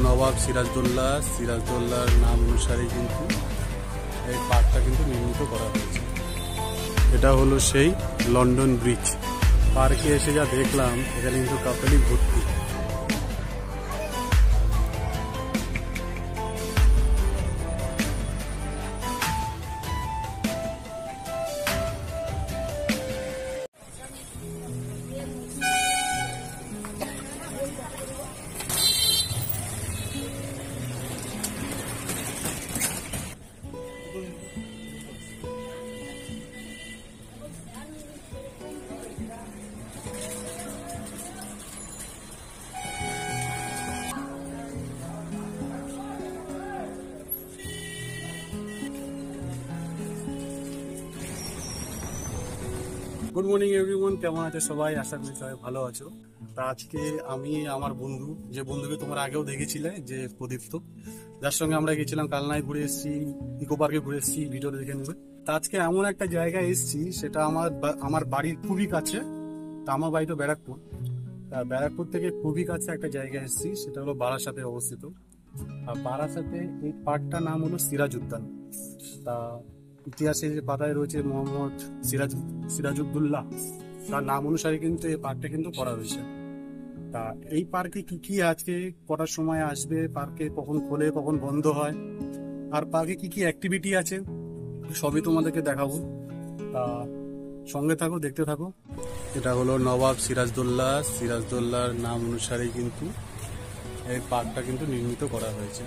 নবাব সিরাজদৌল্লার নাম অনুসারে কিন্তু এই পার্কটা কিন্তু নির্মিত করা হয়েছে। এটা হলো সেই লন্ডন ব্রিজ। পার্কে এসে যা দেখলাম, এখানে কিন্তু কাপেলই ভর্তি। গুড মর্নিং এভরিওয়ান, কেমন আছে সবাই? আশা করি সবাই ভালো আছো। তা আজকে আমি আমার বন্ধু, যে বন্ধুকে তোমরা আগেও দেখেছিলে, যে প্রদীপ্ত, যার সঙ্গে আমরা গেছিলাম কালনায় ঘুরে এসেছি, ইকো পার্কে ঘুরে এসেছি, ভিডিওটা দেখে নেবে। তা আজকে এমন একটা জায়গায় এসেছি, সেটা আমার বাড়ির খুবই কাছে। তা আমার বাড়ি তো ব্যারাকপুর। তা ব্যারাকপুর থেকে খুবই কাছে একটা জায়গায় এসেছি, সেটা হলো বারাসাতে অবস্থিত। আর বারাসাতে এই পার্কটার নাম হলো সিরাজ উদ্যান। তা ইতিহাসে যে পাতায় রয়েছে মোহাম্মদ সিরাজউদ্দৌলা, তার নাম অনুসারে কিন্তু এই পার্কটা কিন্তু করা হয়েছে। তা এই পার্কে কি কি আজকে কটার সময় আসবে, পার্কে কখন খোলে কখন বন্ধ হয়, আর পার্কে কি কি অ্যাক্টিভিটি আছে, সবই তোমাদেরকে দেখাবো। তা সঙ্গে থাকো, দেখতে থাকো। এটা হলো নবাব সিরাজদৌল্লার নাম অনুসারে কিন্তু এই পার্কটা কিন্তু নির্মিত করা হয়েছে।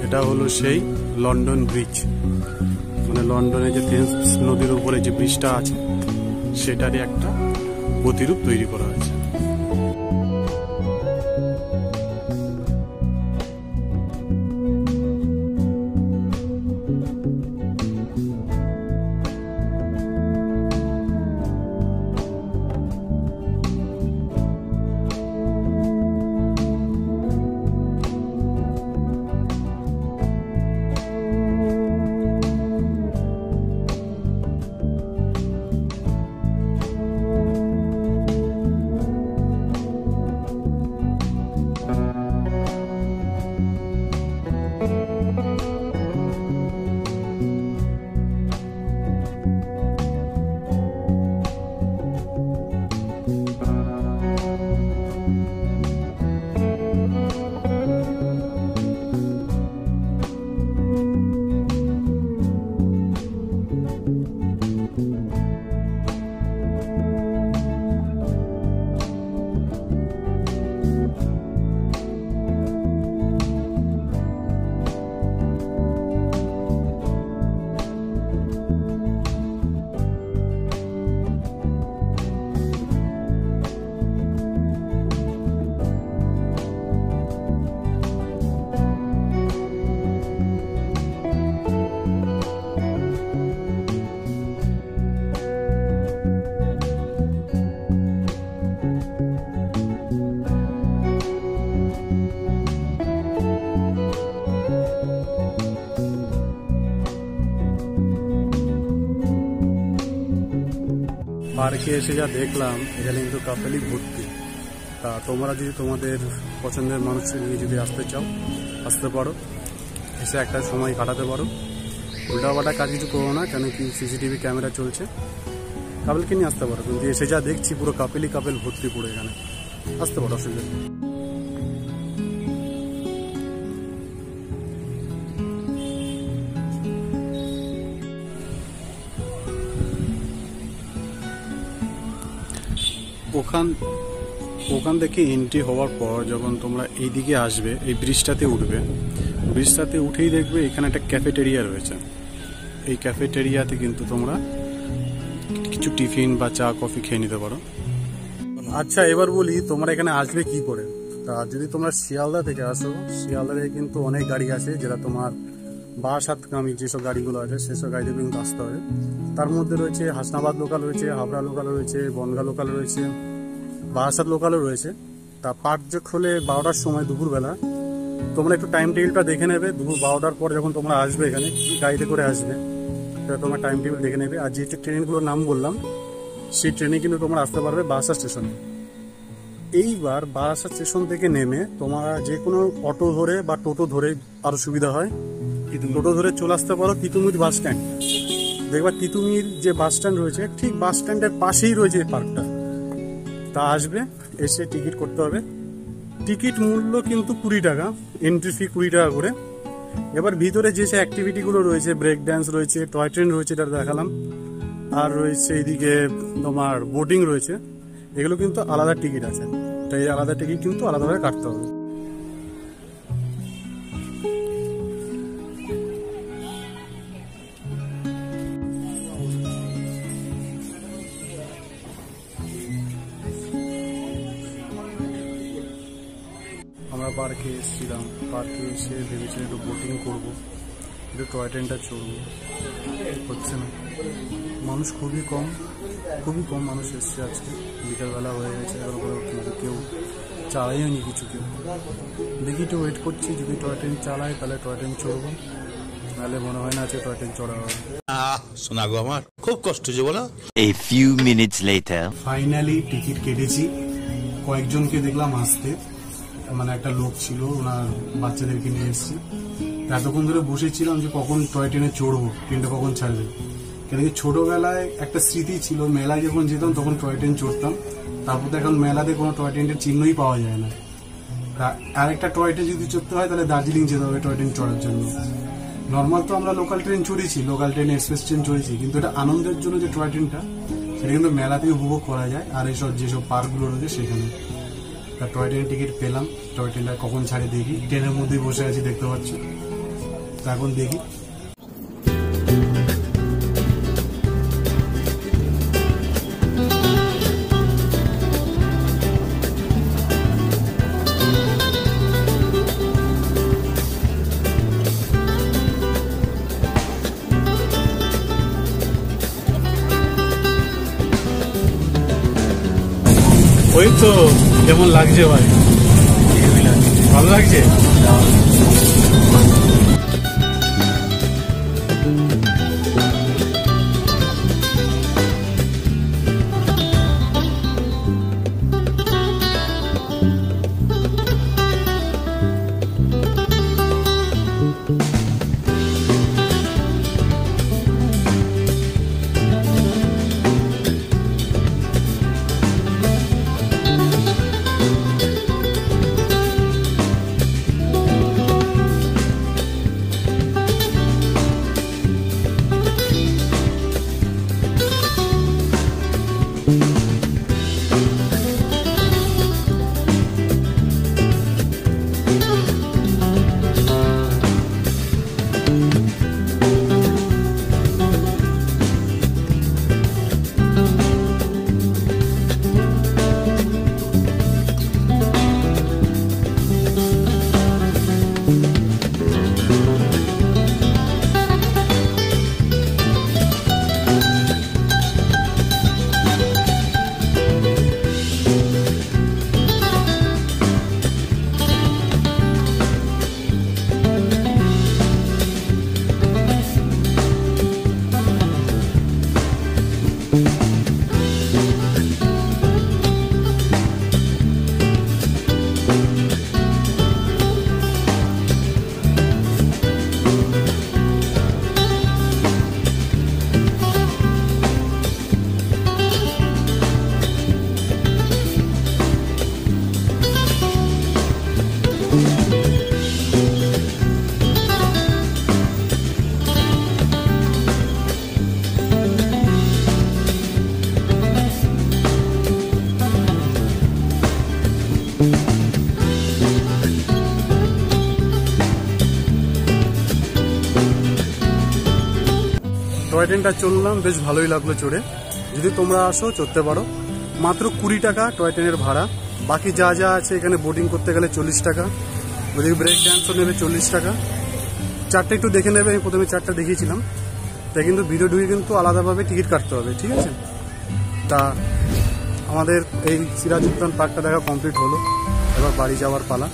এটা হলো সেই লন্ডন ব্রিজ, মানে লন্ডনে যে টেমস নদীর উপরে যে ব্রিজটা আছে, সেটারই একটা প্রতিরূপ তৈরি করা হয়েছে। পার্কে এসে যা দেখলাম, এখানে কিন্তু কাপেলই ভর্তি। তা তোমরা যদি তোমাদের পছন্দের মানুষকে নিয়ে যদি আসতে চাও, আসতে পারো, এসে একটা সময় কাটাতে পারো। উল্টাপাল্টা কাজ কিছু করো না, কেন কি সিসিটিভি ক্যামেরা চলছে। কাপেলকে নিয়ে আসতে পারো, কিন্তু এসে যা দেখছি পুরো কাপেলই কাপেল ভর্তি পুরো এখানে। আসতে পারো, অসুবিধা নেই। ওখান থেকে এন্ট্রি হওয়ার পর যখন তোমরা এইদিকে আসবে, এই ব্রিজটাতে উঠবে, ব্রিজটাতে উঠেই দেখবে এখানে একটা ক্যাফেটেরিয়া রয়েছে। এই ক্যাফেটেরিয়াতে কিন্তু তোমরা কিছু টিফিন বা চা কফি খেয়ে নিতে পারো। আচ্ছা, এবার বলি তোমরা এখানে আসবে কি করে। তা যদি তোমরা শিয়ালদা থেকে আসো, শিয়ালদা থেকে কিন্তু অনেক গাড়ি আছে, যেটা তোমার বারাসাতগামী যেসব গাড়িগুলো আছে সেসব গাড়িতে কিন্তু আসতে হবে। তার মধ্যে রয়েছে হাসনাবাদ লোকাল রয়েছে, হাবড়া লোকাল রয়েছে, বনগাঁ লোকাল রয়েছে, বারাসাত লোকালও রয়েছে। তা পার্ট যে খোলে 12টার সময় দুপুরবেলা। তোমরা একটু টাইম টেবিলটা দেখে নেবে, দুপুর 12টার পর যখন তোমরা আসবে এখানে কি গাড়িতে করে আসবে সেটা তোমরা টাইম টেবিল দেখে নেবে। আর যে ট্রেনগুলোর নাম বললাম সেই ট্রেনে কিন্তু তোমরা আসতে পারবে বারাসাত স্টেশনে। এইবার বারাসাত স্টেশন থেকে নেমে তোমরা যে কোনো অটো ধরে বা টোটো ধরে আরও সুবিধা হয়, টোটো ধরে চলে আসতে পারো তিতুমির বাস স্ট্যান্ড। দেখবা তিতুমির যে বাস স্ট্যান্ড রয়েছে ঠিক বাস স্ট্যান্ডের পাশেই রয়েছে এই পার্কটা। তা আসবে, এসে টিকিট করতে হবে। টিকিট মূল্য কিন্তু 20 টাকা, এন্ট্রি ফি 20 টাকা করে। এবার ভিতরে যে সে অ্যাক্টিভিটিগুলো রয়েছে, ব্রেক ড্যান্স রয়েছে, টয় ট্রেন রয়েছে, এটা দেখালাম, আর রয়েছে এইদিকে তোমার বোটিং রয়েছে, এগুলো কিন্তু আলাদা টিকিট আছে। তাই এই আলাদা টিকিট কিন্তু আলাদাভাবে কাটতে হবে। আমরা পার্কে এসেছিলাম, পার্কে এসে ভেবেছিলাম একটু বোটিং করবো, একটু টয় ট্রেনটা চড়বো, হচ্ছে না। মানুষ খুবই কম মানুষ এসছে আজকে, বিকালবেলা হয়ে গেছে, কিন্তু কেউ চালাইনি কিছু, কেউ দেখি একটু ওয়েট করছি, যদি টয় ট্রেন চালায় তাহলে টয় ট্রেন চড়বো, নাহলে মনে হয় না আছে টয় ট্রেন চড়া হবে। শোনা গো, আমার খুব কষ্ট যে বলো। A few minutes later. Finally ticket কেটেছি। কয়েকজনকে দেখলাম আসতে, মানে একটা লোক ছিল, ওনার বাচ্চাদেরকে নিয়ে এসেছি। এতক্ষণ ধরে বসেছিলাম যে কখন টয় ট্রেনে চড়বো, ট্রেনটা কখন ছাড়বে। কেন কি ছোটবেলায় একটা স্মৃতি ছিল, মেলায় যখন যেতাম তখন টয় ট্রেন চড়তাম, তারপর তো এখন মেলাতে কোনো টয় ট্রেনের চিহ্নই পাওয়া যায় না। আরেকটা টয় ট্রেন যদি চড়তে হয় তাহলে দার্জিলিং যেতে হবে টয় ট্রেন চড়ার জন্য। নর্মাল তো আমরা লোকাল ট্রেন চড়েছি, লোকাল ট্রেন, এক্সপ্রেস ট্রেন চড়েছি, কিন্তু এটা আনন্দের জন্য যে টয় ট্রেনটা সেটা কিন্তু মেলাতেই উপভোগ করা যায়, আর এইসব যেসব পার্কগুলো রয়েছে সেখানে। তা টয় ট্রেনের টিকিট পেলাম, টয় ট্রেনটা কখন ছাড়ে দেখি। ট্রেনের মধ্যেই বসে আছি, দেখতে পাচ্ছ। তা এখন দেখি। ওই তো কেমন লাগছে ভাই? ভালো লাগছে। টয় ট্রেনটা চললাম, বেশ ভালোই লাগলো চড়ে। যদি তোমরা আসো চড়তে পারো, মাত্র 20 টাকা টয় ট্রেনের ভাড়া। বাকি যা যা আছে এখানে বোটিং করতে গেলে 40 টাকা, ওদিকে ব্রেক ড্যান্সও নেবে 40 টাকা। চারটে একটু দেখে নেবে, আমি প্রথমে চারটা দেখিয়েছিলাম, তাই কিন্তু ভিডিও ঢুকে কিন্তু আলাদাভাবে টিকিট কাটতে হবে, ঠিক আছে? তা আমাদের এই সিরাজ উদ্যান পার্কটা দেখা কমপ্লিট হলো, এবার বাড়ি যাওয়ার পালা।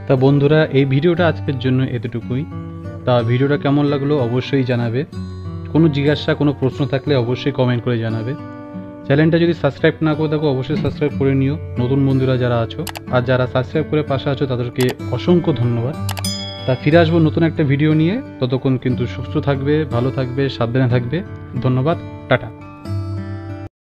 তা বন্ধুরা, এই ভিডিওটা আজকের জন্য এতটুকুই। তা ভিডিওটা কেমন লাগলো অবশ্যই জানাবে। কোনো জিজ্ঞাসা কোনো প্রশ্ন থাকলে অবশ্যই কমেন্ট করে জানাবে। চ্যানেলটা যদি সাবস্ক্রাইব না করে থাকো অবশ্যই সাবস্ক্রাইব করে নিও, নতুন বন্ধুরা যারা আছো। আর যারা সাবস্ক্রাইব করে পাশে আছো তাদেরকে অসংখ্য ধন্যবাদ। তা ফিরে আসবো নতুন একটা ভিডিও নিয়ে, ততক্ষণ কিন্তু সুস্থ থাকবে, ভালো থাকবে, সাবধানে থাকবে। ধন্যবাদ, টাটা।